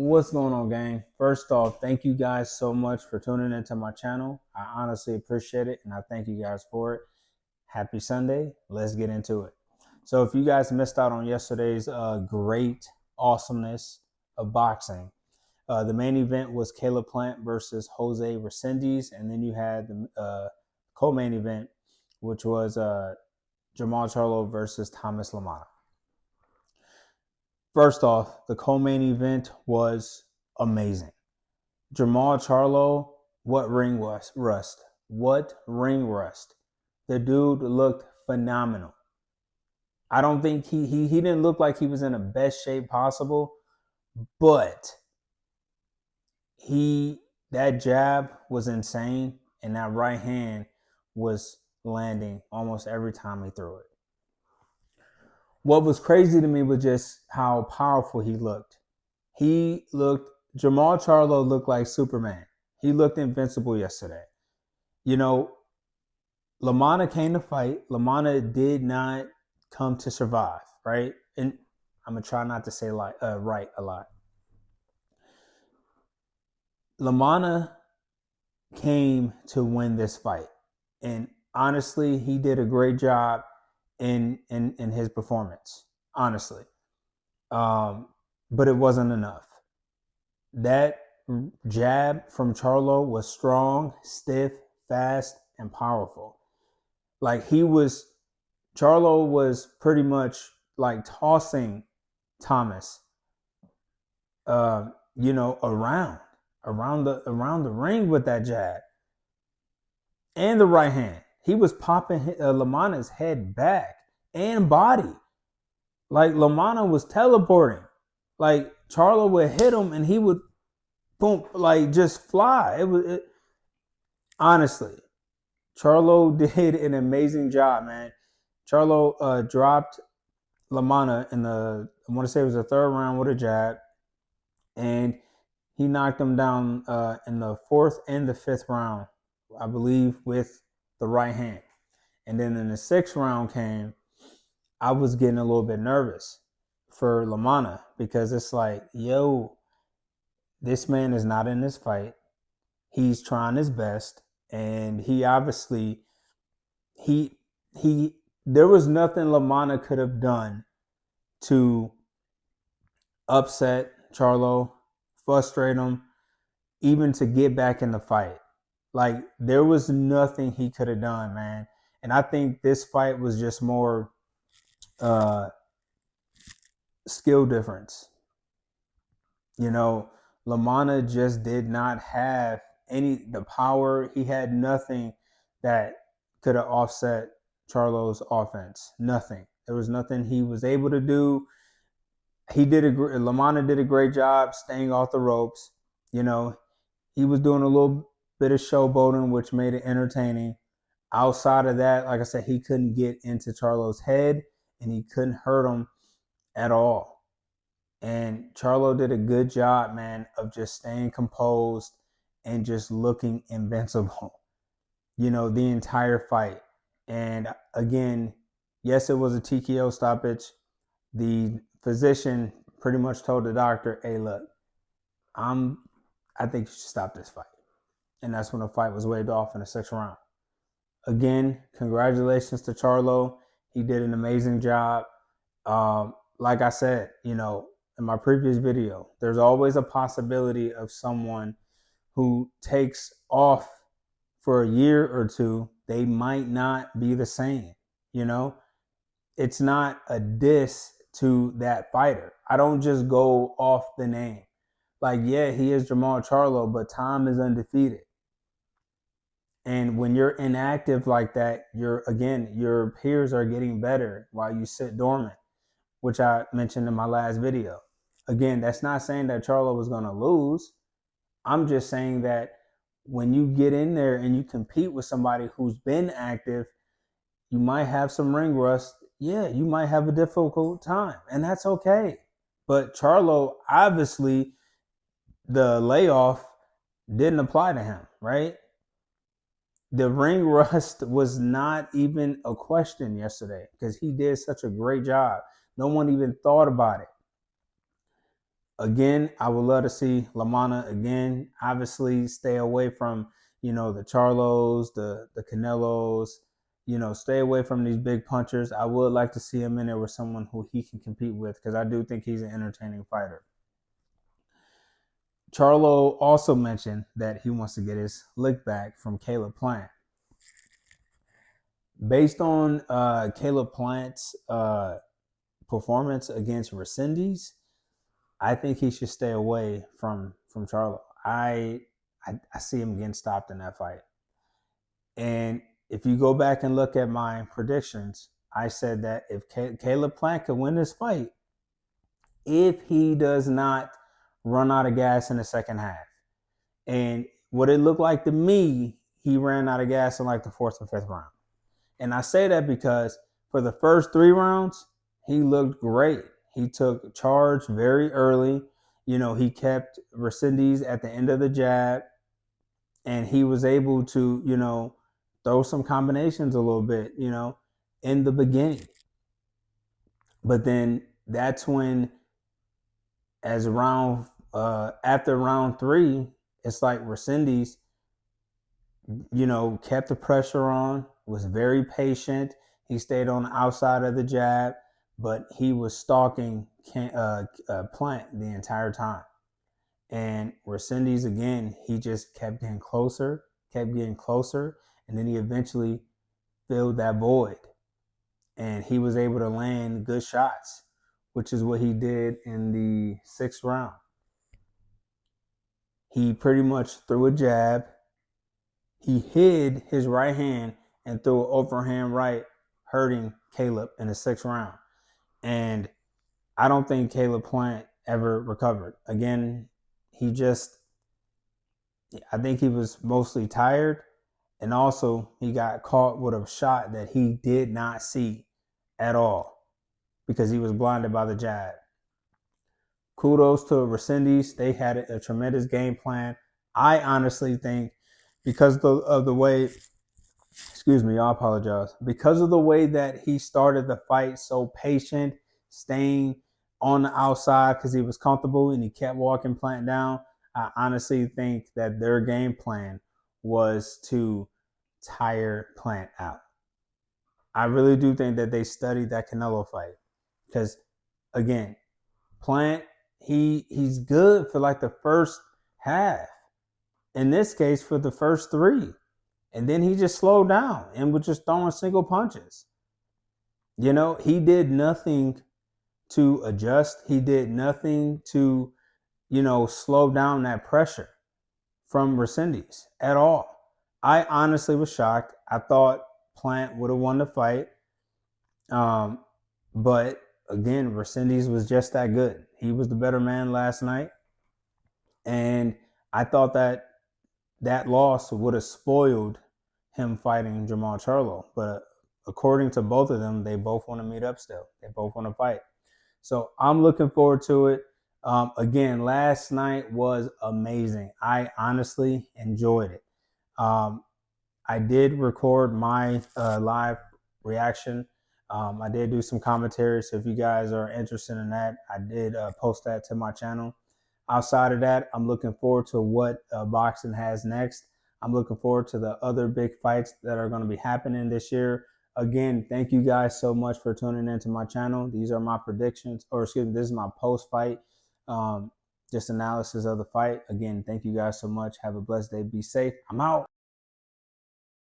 What's going on, gang? First off, thank you guys so much for tuning into my channel. I honestly appreciate it, and I thank you guys for it. Happy Sunday. Let's get into it. So if you guys missed out on yesterday's great awesomeness of boxing, the main event was Caleb Plant versus Jose Resendiz, and then you had the co-main event, which was Jermall Charlo versus Thomas LaManna. First off, the co-main event was amazing. Jermall Charlo, what ring rust? What ring rust? The dude looked phenomenal. I don't think he didn't look like he was in the best shape possible, but that jab was insane, and that right hand was landing almost every time he threw it. What was crazy to me was just how powerful he looked. Jermall Charlo looked like Superman. He looked invincible yesterday. You know, LaManna came to fight. LaManna did not come to survive, right? And I'm going to try not to say right a lot. LaManna came to win this fight. And honestly, he did a great job in his performance, honestly. But it wasn't enough. That jab from Charlo was strong, stiff, fast, and powerful. Like Charlo was pretty much like tossing Thomas, around the ring with that jab and the right hand. He was popping LaManna's head back and body. Like LaManna was teleporting. Like Charlo would hit him and he would boom, like just fly. Honestly, Charlo did an amazing job, man. Charlo dropped LaManna I want to say it was the third round with a jab, and he knocked him down in the fourth and the fifth round, I believe, with the right hand. And then in the sixth round came, I was getting a little bit nervous for LaManna because it's like, yo, this man is not in this fight. He's trying his best, and he obviously there was nothing LaManna could have done to upset Charlo, frustrate him, even to get back in the fight. Like, there was nothing he could have done, man. And I think this fight was just more skill difference. LaManna just did not have the power. He had nothing that could have offset Charlo's offense. Nothing. There was nothing he was able to do. LaManna did a great job staying off the ropes. He was doing a little bit of showboating, which made it entertaining. Outside of that, like I said, he couldn't get into Charlo's head, and he couldn't hurt him at all. And Charlo did a good job, man, of just staying composed and just looking invincible, the entire fight. And again, yes, it was a TKO stoppage. The physician pretty much told the doctor, hey, look, I think you should stop this fight. And that's when the fight was waved off in the sixth round. Again, congratulations to Charlo. He did an amazing job. Like I said, in my previous video, there's always a possibility of someone who takes off for a year or two. They might not be the same. It's not a diss to that fighter. I don't just go off the name. Like, yeah, he is Jermall Charlo, but Tom is undefeated. And when you're inactive like that, your peers are getting better while you sit dormant, which I mentioned in my last video. Again, that's not saying that Charlo was going to lose. I'm just saying that when you get in there and you compete with somebody who's been active, you might have some ring rust. Yeah, you might have a difficult time, and that's okay. But Charlo, obviously, the layoff didn't apply to him, right? The ring rust was not even a question yesterday because he did such a great job. No one even thought about it. Again, I would love to see LaManna again. Obviously, stay away from, the Charlos, the Canelos. Stay away from these big punchers. I would like to see him in there with someone who he can compete with, because I do think he's an entertaining fighter. Charlo also mentioned that he wants to get his lick back from Caleb Plant. Based on Caleb Plant's performance against Resendiz, I think he should stay away from Charlo. I see him getting stopped in that fight. And if you go back and look at my predictions, I said that if Caleb Plant could win this fight, if he does not run out of gas in the second half. And what it looked like to me, he ran out of gas in like the fourth or fifth round. And I say that because for the first 3 rounds, he looked great. He took charge very early. He kept Resendiz at the end of the jab, and he was able to, throw some combinations a little bit, in the beginning. But then that's when, after round 3, it's like Resendiz, kept the pressure on, was very patient. He stayed on the outside of the jab, but he was stalking Plant the entire time. And Resendiz, again, he just kept getting closer, and then he eventually filled that void. And he was able to land good shots, which is what he did in the 6th round. He pretty much threw a jab. He hid his right hand and threw an overhand right, hurting Caleb in the 6th round. And I don't think Caleb Plant ever recovered. Again, I think he was mostly tired. And also, he got caught with a shot that he did not see at all because he was blinded by the jab. Kudos to Resendiz. They had a tremendous game plan. I honestly think because of the way, I apologize. Because of the way that he started the fight, so patient, staying on the outside because he was comfortable and he kept walking Plant down, I honestly think that their game plan was to tire Plant out. I really do think that they studied that Canelo fight because, again, Plant, he's good for like the first half. In this case, for the first 3. And then he just slowed down and was just throwing single punches. He did nothing to adjust. He did nothing to, slow down that pressure from Resendiz at all. I honestly was shocked. I thought Plant would have won the fight. But again, Resendiz was just that good. He was the better man last night. And I thought that loss would have spoiled him fighting Jermall Charlo. But according to both of them, they both want to meet up still. They both want to fight. So I'm looking forward to it. Again, last night was amazing. I honestly enjoyed it. I did record my live reaction. I did do some commentary. So if you guys are interested in that, I did post that to my channel. Outside of that, I'm looking forward to what boxing has next. I'm looking forward to the other big fights that are going to be happening this year. Again, thank you guys so much for tuning into my channel. These are my predictions, this is my post-fight, just analysis of the fight. Again, thank you guys so much. Have a blessed day. Be safe. I'm out.